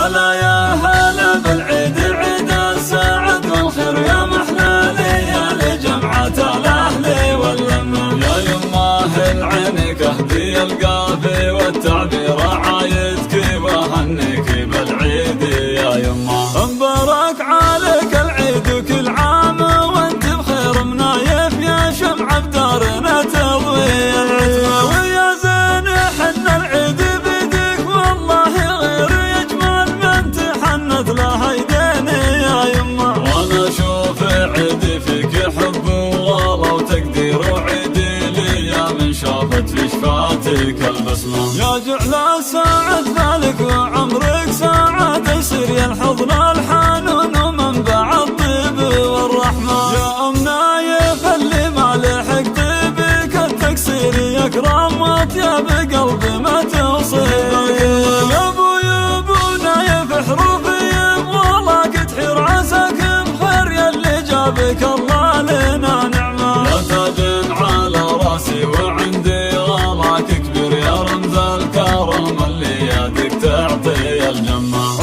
هلا يا هلا بالعيد عيد السعد والخير يا محلى ليالي جمعة الأهل واللمة. يا يماه العينك اهدي القافي والتعبير عايدك وهنيك بالعيد يا يماه. مبارك عليك العيد وكل عام وانت بخير منايف يا شمعة بدارنا تضوي العتمة. ويا زين حن العيد بيدك والله غير يجمل من تحنت له ايديني يا يمه. وانا اشوف عيدي فيك حب وغلا وتقدير وعيدي لي يا من شافت في شفاتك البسمه. يا جعل الساعد مالك وعمرك ساعة يصير يا الحضن الحنون ومنبع الطيب والرحمه. يا نايف اللي ما لحقت بك التقصير يكرم واطيب قلبي ما توصل. يا ابو نايف حروفي والله تحير عساك بخير يلي جابك الله لنا نعمه. يا تاج على راسي وعندي غلاك كبير يا رمز الكرم اللي يدك تعطي الجمه.